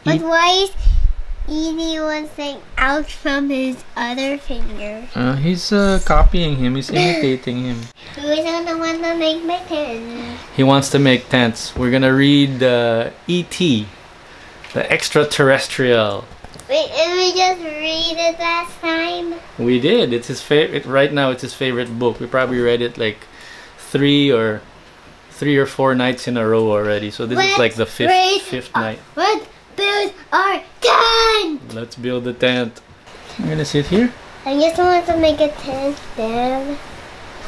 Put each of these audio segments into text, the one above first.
But why is eating one thing out from his other finger? He's copying him. He's imitating him. Who's gonna want to make my tent? He wants to make tents. We're gonna read E.T., the Extra-Terrestrial. Wait, did we just read it last time? We did. It's his favorite. Right now, it's his favorite book. We probably read it like three or 4 nights in a row already. So this is like the fifth night. Let's build our tent. Let's build a tent. I'm gonna sit here. I just want to make a tent, Dad.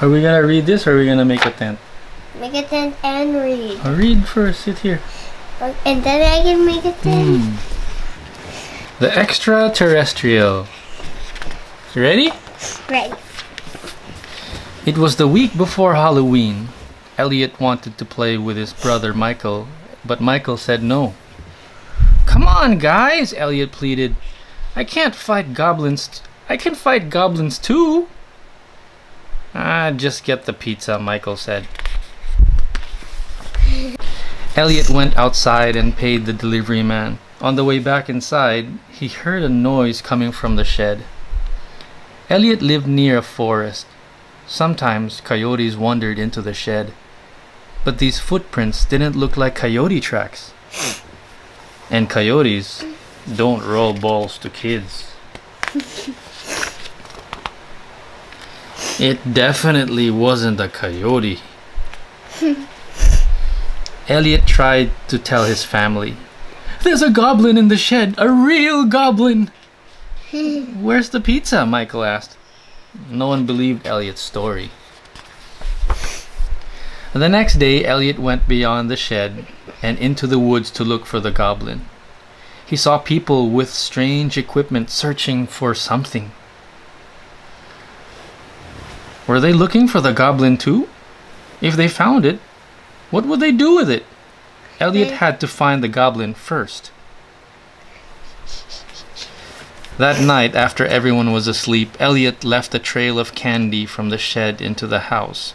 Are we gonna read this or are we gonna make a tent? Make a tent and read. Read first. Sit here. And then I can make a tent. The Extra-Terrestrial. You ready? Right. It was the week before Halloween. Elliot wanted to play with his brother Michael, but Michael said no. Come on, guys, Elliot pleaded. I can't fight goblins. I can fight goblins too. Just get the pizza, Michael said. Elliot went outside and paid the delivery man. On the way back inside, he heard a noise coming from the shed. Elliot lived near a forest. Sometimes coyotes wandered into the shed, but these footprints didn't look like coyote tracks. And coyotes don't roll balls to kids. It definitely wasn't a coyote. Elliot tried to tell his family. There's a goblin in the shed, a real goblin. Where's the pizza? Michael asked. No one believed Elliot's story. The next day, Elliot went beyond the shed and into the woods to look for the goblin. He saw people with strange equipment searching for something. Were they looking for the goblin too? If they found it, what would they do with it? Elliot had to find the goblin first. That night, after everyone was asleep, Elliot left a trail of candy from the shed into the house,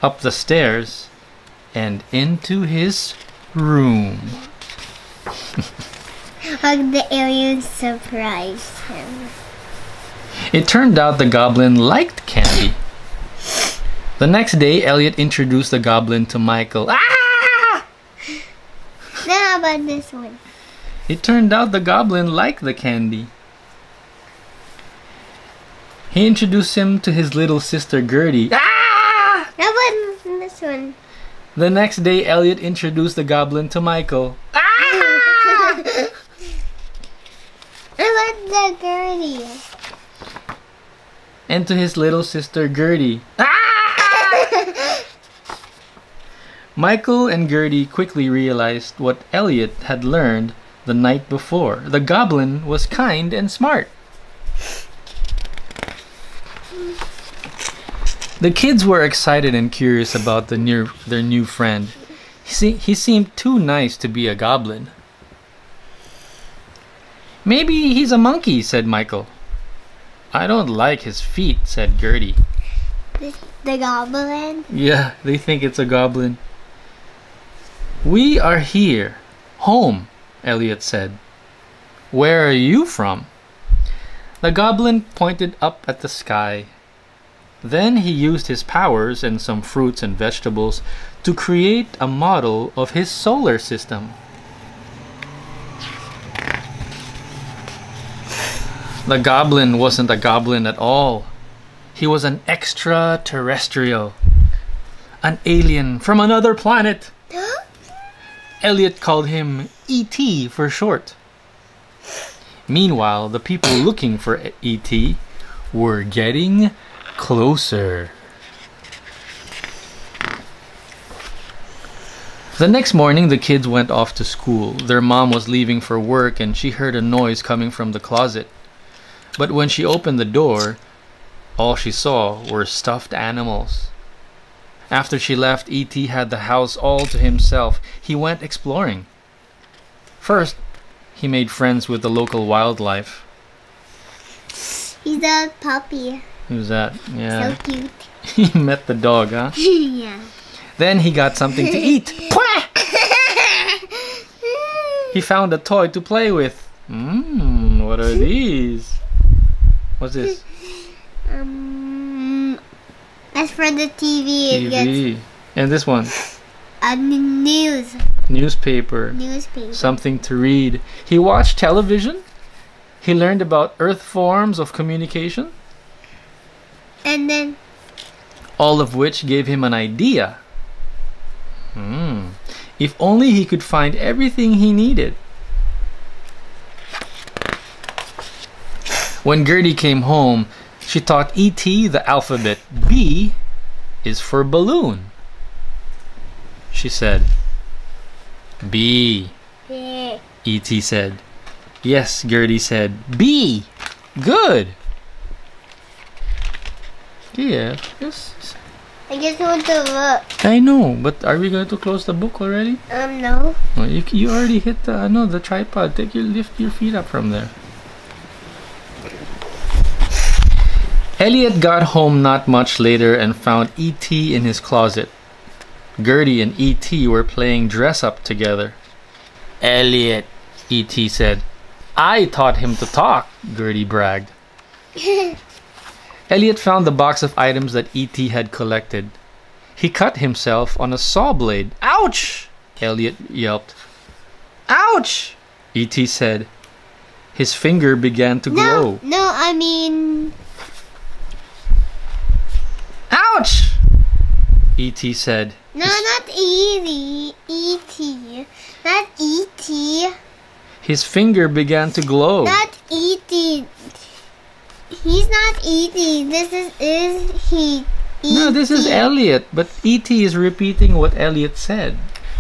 up the stairs, and into his room. Like the alien surprised him. It turned out the goblin liked candy. The next day, Elliot introduced the goblin to Michael. Now how about this one? It turned out the goblin liked the candy. He introduced him to his little sister Gertie. How about this one? The next day, Elliot introduced the goblin to Michael. How about the Gertie? And to his little sister Gertie. Michael and Gertie quickly realized what Elliot had learned the night before. The goblin was kind and smart. The kids were excited and curious about their new friend. He seemed too nice to be a goblin. Maybe he's a monkey, said Michael. I don't like his feet, said Gertie. The goblin? Yeah, they think it's a goblin. We are here. Home, Elliot said. Where are you from? The goblin pointed up at the sky. Then he used his powers and some fruits and vegetables to create a model of his solar system. The goblin wasn't a goblin at all. He was an extraterrestrial. An alien from another planet. Elliot called him E.T. for short. Meanwhile, the people looking for E.T. were getting closer. The next morning, the kids went off to school. Their mom was leaving for work and she heard a noise coming from the closet. But when she opened the door, all she saw were stuffed animals. After she left, E.T. had the house all to himself. He went exploring. First, he made friends with the local wildlife. He's a puppy. Who's that? Yeah. So cute. He met the dog, huh? Yeah. Then he got something to eat. He found a toy to play with. What are these? What's this? As for the TV, it gets and this one? a Newspaper. Something to read. He watched television. He learned about Earth forms of communication. And then, all of which gave him an idea. If only he could find everything he needed. When Gertie came home, she taught E.T. the alphabet. B is for balloon. She said, B. E.T. said. Yes, Gertie said. B. Good. Yeah. Yes. I just want to look. I know, but are we going to close the book already? No. Oh, you already hit the tripod. Lift your feet up from there. Elliot got home not much later and found E.T. in his closet. Gertie and E.T. were playing dress-up together. Elliot, E.T. said. I taught him to talk, Gertie bragged. Elliot found the box of items that E.T. had collected. He cut himself on a saw blade. Ouch! Elliot yelped. Ouch! E.T. said. His finger began to glow. No, I mean... Ouch! E.T. said. No, not E.T. E.T. Not E.T. His finger began to glow. Not E.T. He's not E.T. This is he. E.T. No, this is Elliot. But E.T. is repeating what Elliot said.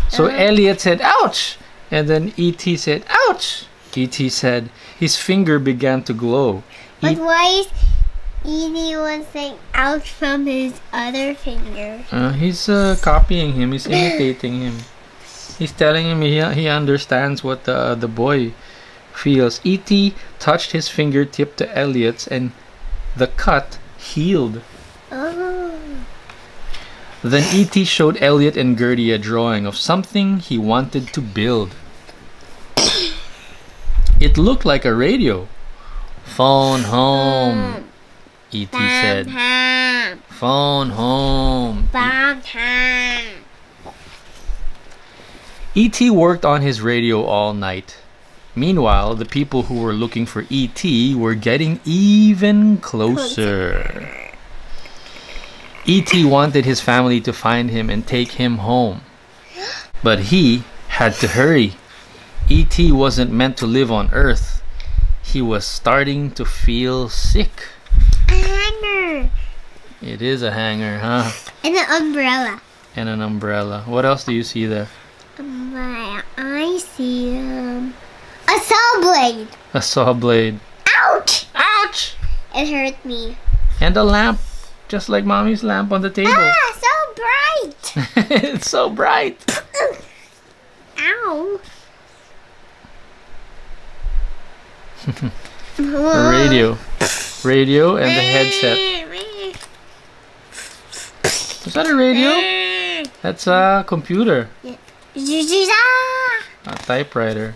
So Elliot said, ouch! And then E.T. said, ouch! E.T. said, his finger began to glow. But why is E.T. one saying ouch from his other finger? He's copying him. He's imitating him. He's telling him he understands what the boy feels. E.T. touched his fingertip to Elliot's and the cut healed. Oh. Then E.T. showed Elliot and Gertie a drawing of something he wanted to build. It looked like a radio. Phone home, E.T. said. Phone home. E.T. worked on his radio all night. Meanwhile, the people who were looking for E.T. were getting even closer. E.T. wanted his family to find him and take him home. But he had to hurry. E.T. wasn't meant to live on Earth. He was starting to feel sick. A hanger. It is a hanger, huh? And an umbrella. And an umbrella. What else do you see there? I see a saw blade. A saw blade. Ouch! Ouch! It hurt me. And a lamp. Just like Mommy's lamp on the table. Ah, so bright! It's so bright. Ow! A radio. Radio and the headset. Is that a radio? That's a computer. A typewriter.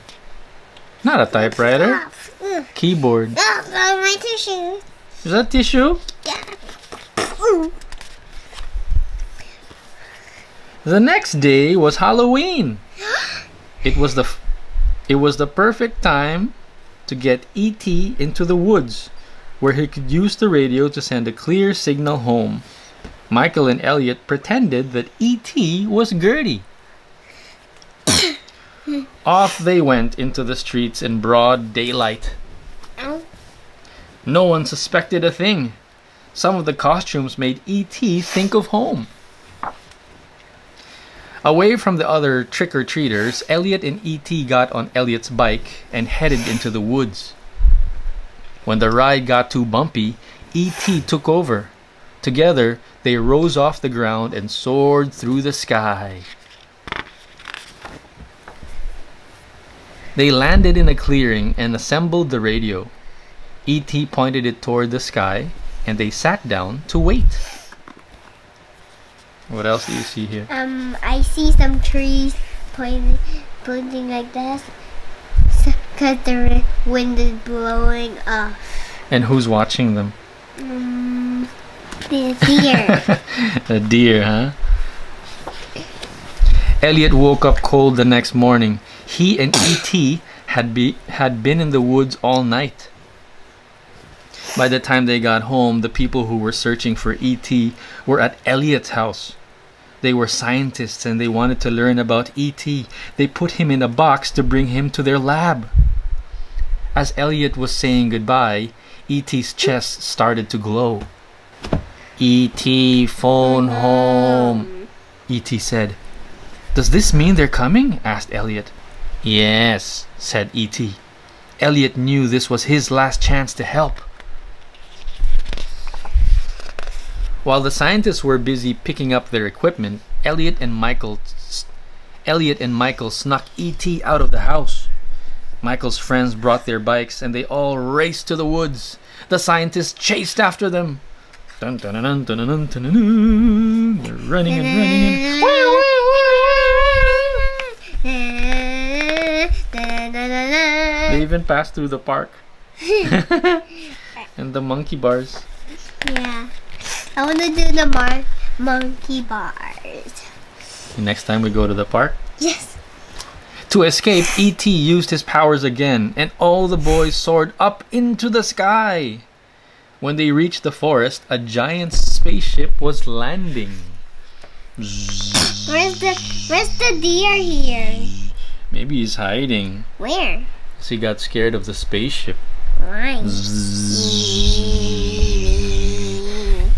Not a typewriter. Keyboard. My tissue. Is that tissue? The next day was Halloween. It was the perfect time to get E.T. into the woods, where he could use the radio to send a clear signal home. Michael and Elliot pretended that E.T. was Gertie. Off they went into the streets in broad daylight. No one suspected a thing. Some of the costumes made E.T. think of home. Away from the other trick-or-treaters, Elliot and E.T. got on Elliot's bike and headed into the woods. When the ride got too bumpy, E.T. took over. Together, they rose off the ground and soared through the sky. They landed in a clearing and assembled the radio. E.T. pointed it toward the sky, and they sat down to wait. What else do you see here? I see some trees pointing like this, Because the wind is blowing off. And who's watching them? The deer. A deer, huh? Elliot woke up cold the next morning. He and E.T. had been in the woods all night. By the time they got home, the people who were searching for E.T. were at Elliot's house. They were scientists and they wanted to learn about E.T. They put him in a box to bring him to their lab. As Elliot was saying goodbye, E.T.'s chest started to glow. E.T. phone home, E.T. said. Does this mean they're coming? Asked Elliot. Yes, said E.T. Elliot knew this was his last chance to help. While the scientists were busy picking up their equipment, Elliot and Michael snuck E.T. out of the house. Michael's friends brought their bikes and they all raced to the woods. The scientists chased after them. Dun, dun, dun, dun, dun, dun, dun, dun. They're running and running and they even passed through the park. And the monkey bars. Yeah. I want to do the monkey bars. Next time we go to the park? Yes. To escape, E.T. used his powers again, and all the boys soared up into the sky. When they reached the forest, a giant spaceship was landing. Where's the deer here? Maybe he's hiding. Where? So he got scared of the spaceship. Why?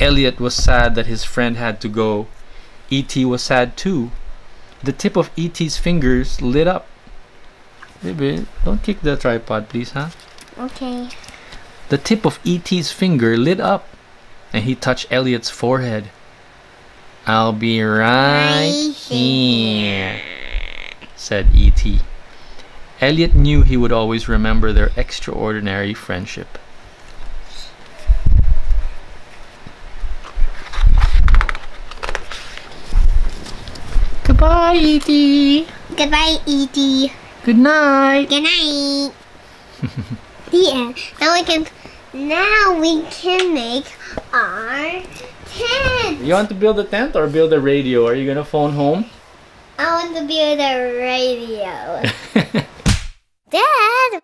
Elliot was sad that his friend had to go. E.T. was sad too. The tip of E.T.'s fingers lit up. Baby, don't kick the tripod, please, huh? Okay. The tip of E.T.'s finger lit up, and he touched Elliot's forehead. I'll be right here, said E.T. Elliot knew he would always remember their extraordinary friendship. Goodbye, E.T. Goodbye, E.T. Good night. Good night. The end. Now we can make our tent. You want to build a tent or build a radio? Are you gonna phone home? I want to build a radio. Dad!